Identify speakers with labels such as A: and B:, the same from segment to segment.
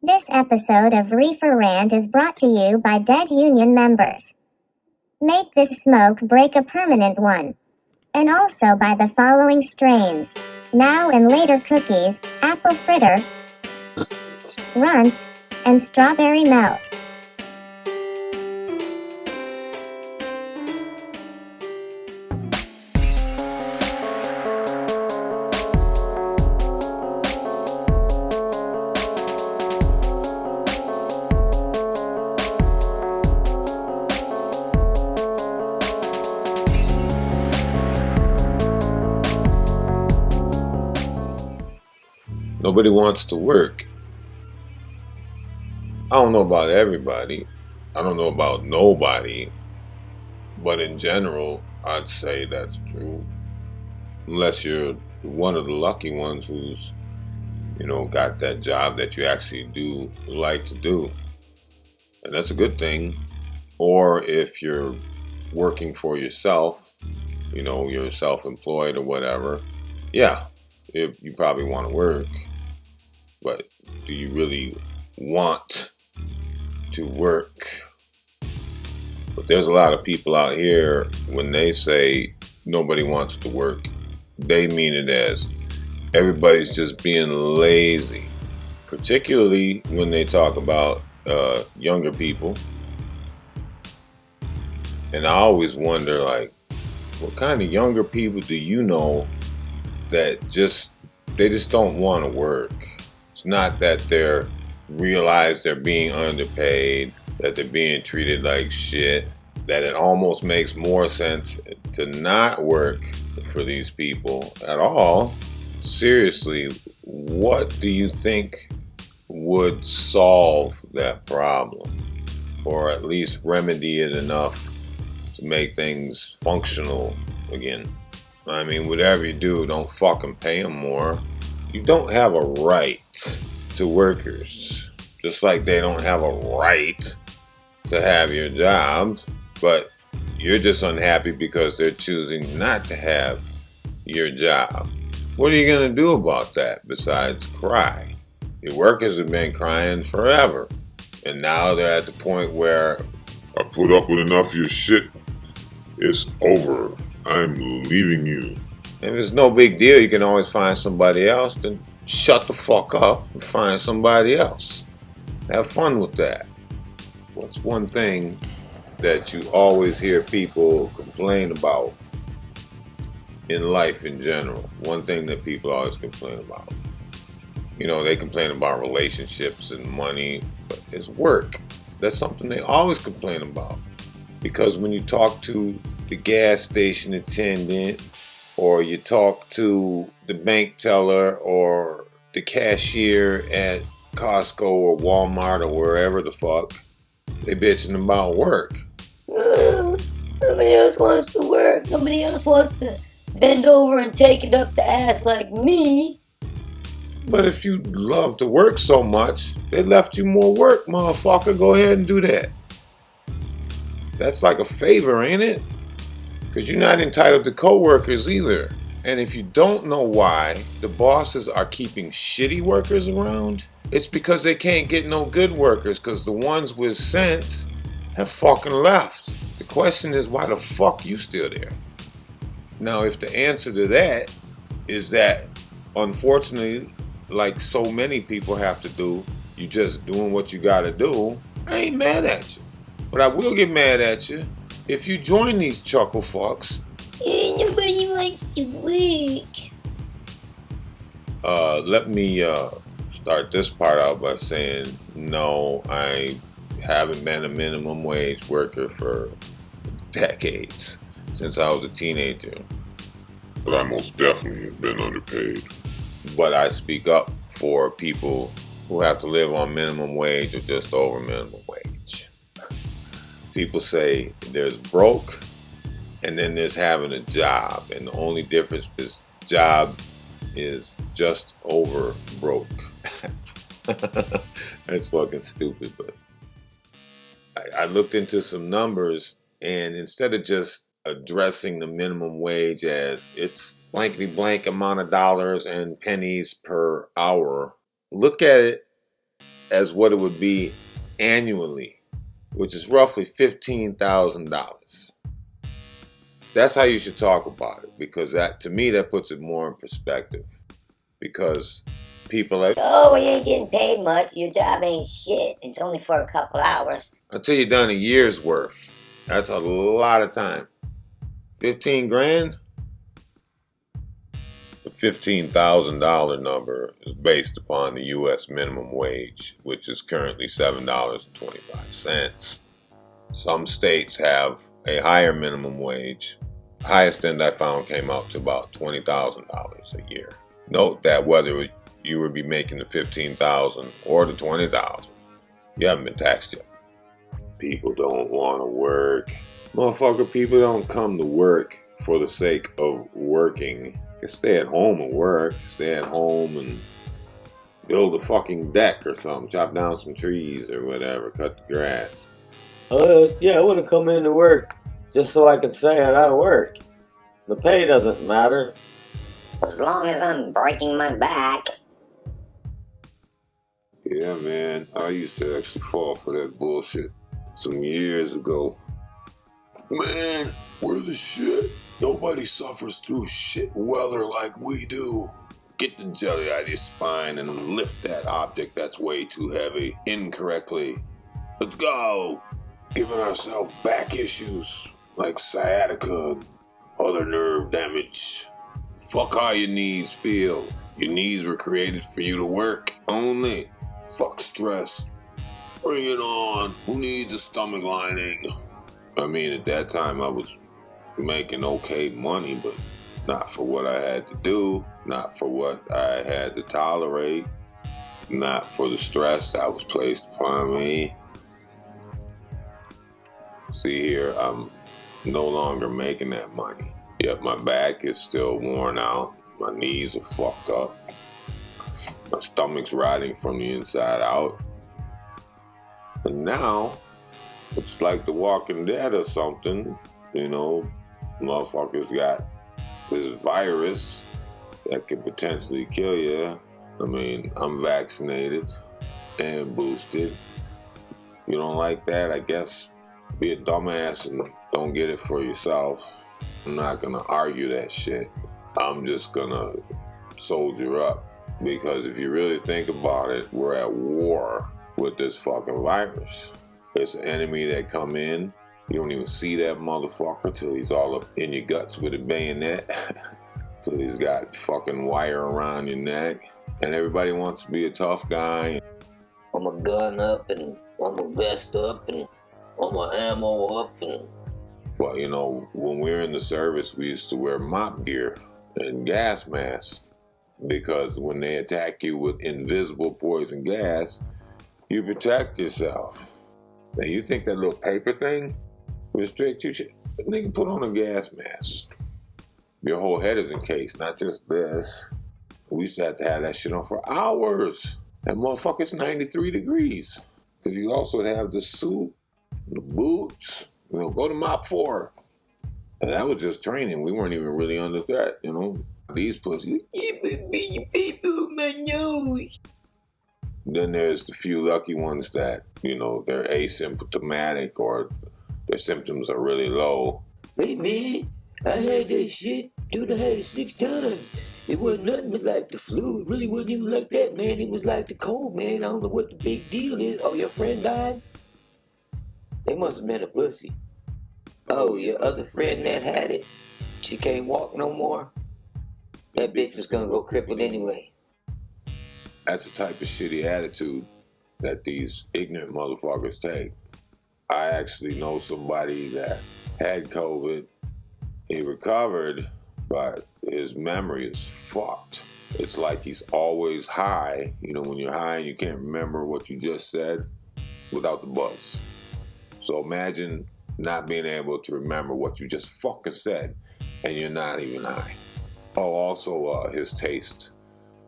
A: This episode of Reefer Rant is brought to you by Dead Union members. Make this smoke break a permanent one. And also by the following strains: Now and Later Cookies, Apple Fritter, Runts, and Strawberry Melt.
B: Nobody wants to work. I don't know about everybody. I don't know about nobody. But in general, I'd say that's true. Unless you're one of the lucky ones who's, got that job that you actually do like to do. And that's a good thing. Or if you're working for yourself, you're self-employed or whatever. Yeah, you probably want to work. But do you really want to work? But there's a lot of people out here, when they say nobody wants to work, they mean it as everybody's just being lazy. Particularly when they talk about younger people. And I always wonder, what kind of younger people do you know that they just don't want to work? It's not that they're realize they're being underpaid, that they're being treated like shit, that it almost makes more sense to not work for these people at all. Seriously, what do you think would solve that problem? Or at least remedy it enough to make things functional again? I mean, whatever you do, don't fucking pay them more. You don't have a right to workers. Just like they don't have a right to have your job, but you're just unhappy because they're choosing not to have your job. What are you going to do about that besides cry? Your workers have been crying forever, and now they're at the point where
C: I put up with enough of your shit. It's over. I'm leaving you.
B: if it's no big deal, you can always find somebody else. Then shut the fuck up and find somebody else. Have fun with that. What's one thing that you always hear people complain about in life in general? One thing that people always complain about. They complain about relationships and money, but it's work. That's something they always complain about. Because when you talk to the gas station attendant, or you talk to the bank teller, or the cashier at Costco or Walmart or wherever the fuck, they bitching about work.
D: Nobody else wants to work. Nobody else wants to bend over and take it up the ass like me.
B: But if you love to work so much, they left you more work, motherfucker. Go ahead and do that. That's like a favor, ain't it? Because you're not entitled to co-workers either. And if you don't know why the bosses are keeping shitty workers around, it's because they can't get no good workers, because the ones with sense have fucking left. The question is, why the fuck you still there? Now, if the answer to that is that, unfortunately, like so many people have to do, you just doing what you gotta do, I ain't mad at you. But I will get mad at you if you join these chuckle fucks.
D: Nobody wants to work.
B: Let me start this part out by saying, no, I haven't been a minimum wage worker for decades, since I was a teenager.
C: But I most definitely have been underpaid.
B: But I speak up for people who have to live on minimum wage or just over minimum wage. People say there's broke and then there's having a job, and the only difference is job is just over broke. That's fucking stupid, but I looked into some numbers, and instead of just addressing the minimum wage as it's blankety blank amount of dollars and pennies per hour, look at it as what it would be annually, which is roughly $15,000. That's how you should talk about it, because that, to me, that puts it more in perspective. Because people like,
D: oh, well, you ain't getting paid much. Your job ain't shit. It's only for a couple hours.
B: until you're done a year's worth, that's a lot of time. 15 grand? The $15,000 number is based upon the U.S. minimum wage, which is currently $7.25. Some states have a higher minimum wage. The highest end I found came out to about $20,000 a year. Note that whether you would be making the $15,000 or the $20,000, you haven't been taxed yet. People don't want to work. Motherfucker, people don't come to work for the sake of working. You stay at home and work. Stay at home and build a fucking deck or something. Chop down some trees or whatever. Cut the grass.
E: Yeah, I want to come into work just so I can say I work. The pay doesn't matter.
D: As long as I'm breaking my back.
B: Yeah, man. I used to actually fall for that bullshit some years ago. Man, we're the shit. Nobody suffers through shit weather like we do. Get the jelly out of your spine and lift that object that's way too heavy incorrectly. Let's go. Giving ourselves back issues like sciatica and other nerve damage. Fuck how your knees feel. Your knees were created for you to work only. Fuck stress. Bring it on. Who needs a stomach lining? I mean, at that time I was making okay money, but not for what I had to do, not for what I had to tolerate, not for the stress that was placed upon me. See here, I'm no longer making that money. Yet my back is still worn out, my knees are fucked up, my stomach's rotting from the inside out. And now, it's like The Walking Dead or something, you know, motherfuckers got this virus that could potentially kill you. I mean, I'm vaccinated and boosted. You don't like that? I guess be a dumbass and don't get it for yourself. I'm not gonna argue that shit. I'm just gonna soldier up. Because if you really think about it, we're at war with this fucking virus. It's an enemy that come in. You don't even see that motherfucker till he's all up in your guts with a bayonet. Till he's got fucking wire around your neck. And everybody wants to be a tough guy.
E: I'm a gun up and I'm a vest up and I'm a ammo up and...
B: Well, you know, when we were in the service, we used to wear mop gear and gas masks. Because when they attack you with invisible poison gas, you protect yourself. Now, you think that little paper thing restrict you? Nigga, put on a gas mask. Your whole head is encased, not just this. We used to have that shit on for hours. That motherfucker's 93 degrees. Because you also have the suit, the boots. You know, go to Mop 4. And that was just training. We weren't even really under threat, you know. These pussies, people, my nose. Then there's the few lucky ones that, you know, they're asymptomatic or their symptoms are really low.
E: Hey man, I had that shit. Dude, I had it 6 times. It wasn't nothing but like the flu. It really wasn't even like that, man. It was like the cold, man. I don't know what the big deal is. Oh, your friend died? They must have been a pussy. Oh, your other friend that had it? She can't walk no more? That bitch was gonna go crippled anyway.
B: That's the type of shitty attitude that these ignorant motherfuckers take. I actually know somebody that had COVID. He recovered, but his memory is fucked. It's like he's always high. You know, when you're high and you can't remember what you just said without the buzz. So imagine not being able to remember what you just fucking said and you're not even high. Oh, also, his sense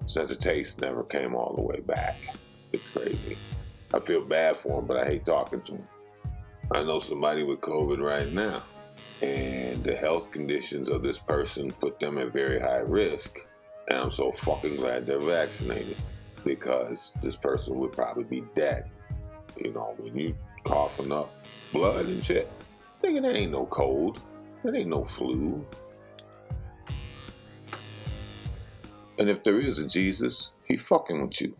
B: of taste never came all the way back. It's crazy. I feel bad for him, but I hate talking to him. I know somebody with COVID right now, and the health conditions of this person put them at very high risk, and I'm so fucking glad they're vaccinated. because this person would probably be dead. When you coughing up blood and shit, nigga, there ain't no cold. There ain't no flu. And if there is a Jesus, he fucking with you.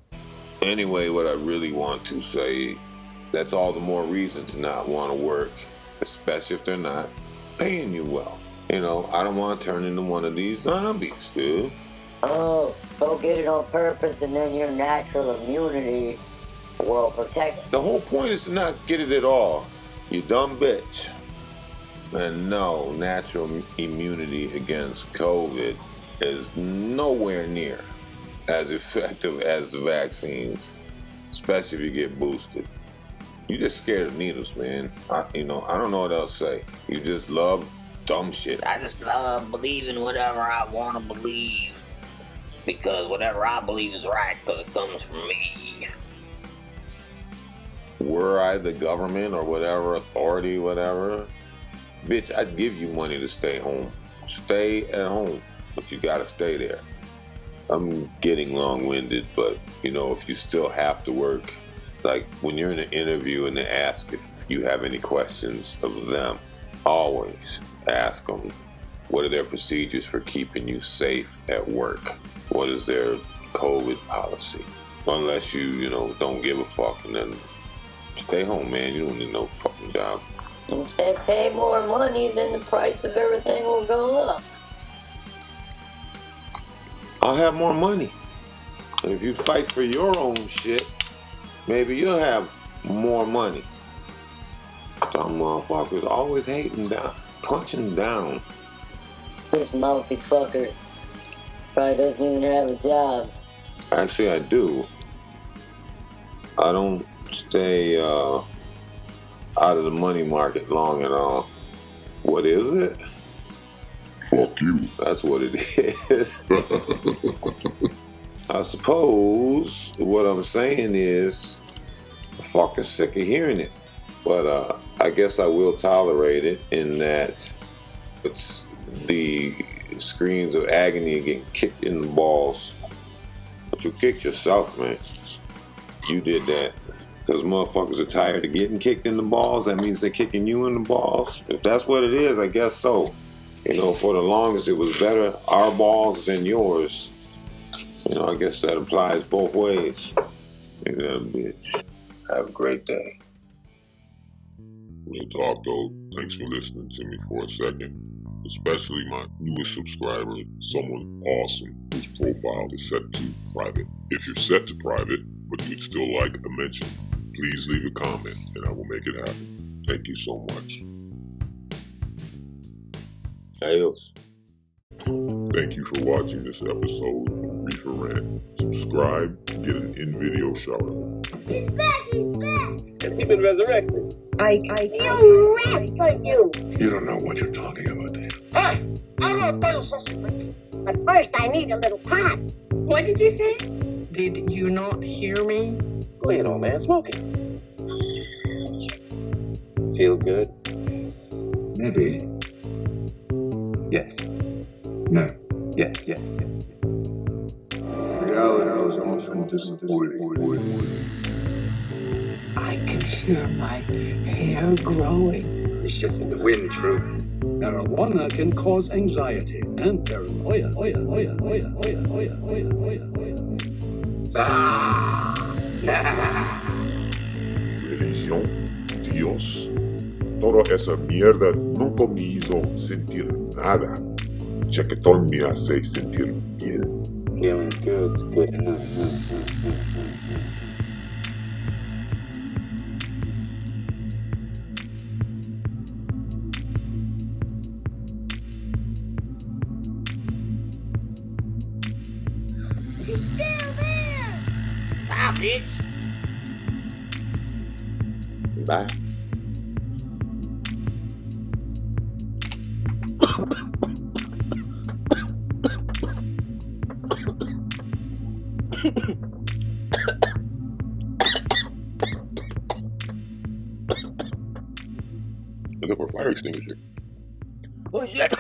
B: Anyway, what I really want to say, that's all the more reason to not want to work, especially if they're not paying you well. I don't want to turn into one of these zombies, dude.
D: Oh, don't get it on purpose and then your natural immunity will protect it.
B: The whole point is to not get it at all, you dumb bitch. And no, natural immunity against COVID is nowhere near as effective as the vaccines, especially if you get boosted. You just scared of needles, man. I don't know what else to say. You just love dumb shit.
E: I just love believing whatever I want to believe. Because whatever I believe is right, because it comes from me.
B: Were I the government or whatever, authority, whatever, bitch, I'd give you money to stay home. Stay at home, but you gotta stay there. I'm getting long-winded, but if you still have to work, like when you're in an interview and they ask if you have any questions of them, always ask them, what are their procedures for keeping you safe at work? What is their COVID policy? Unless you, don't give a fuck, and then stay home, man. You don't need no fucking job.
D: If they pay more money, then the price of everything will go up.
B: I'll have more money. And if you fight for your own shit, maybe you'll have more money. Some motherfuckers always hating down, punching down.
D: This mouthy fucker probably doesn't even have a job.
B: Actually, I do. I don't stay out of the money market long at all. What is it?
C: Fuck you.
B: That's what it is. I suppose what I'm saying is I'm fucking sick of hearing it. But I guess I will tolerate it in that it's the screams of agony of getting kicked in the balls. But you kicked yourself, man. You did that. Because motherfuckers are tired of getting kicked in the balls. That means they're kicking you in the balls. If that's what it is, I guess so. For the longest it was better our balls than yours. I guess that applies both ways. Nigga, that bitch. Have a great day.
C: Real talk though, thanks for listening to me for a second. Especially my newest subscriber, someone awesome whose profile is set to private. If you're set to private, but you'd still like a mention, please leave a comment and I will make it happen. Thank you so much.
B: Adios.
C: Thank you for watching this episode of Reefer Rant. Subscribe, get an in-video shout out.
F: He's back! He's back!
G: Has he been resurrected?
F: You rat like you!
H: You don't know what you're talking about, do you?
F: I will tell you something. But first I need a little pot.
I: What did you say?
G: Did you not hear me? Go ahead, old man, smoke it. Feel good?
H: Maybe. Yes. No. Yes. Reality is often disappointing.
G: I can hear my hair growing.
H: This shit's in the wind, true. Marijuana can cause anxiety and paranoia.
C: Religión, Dios, toda esa mierda nunca me hizo sentir nada. Chaquetón me hace sentir bien.
H: Feeling good's good enough.
F: He's still there!
E: Bye, bitch.
B: Bye.
C: Look up for fire extinguisher.
E: Oh, shit.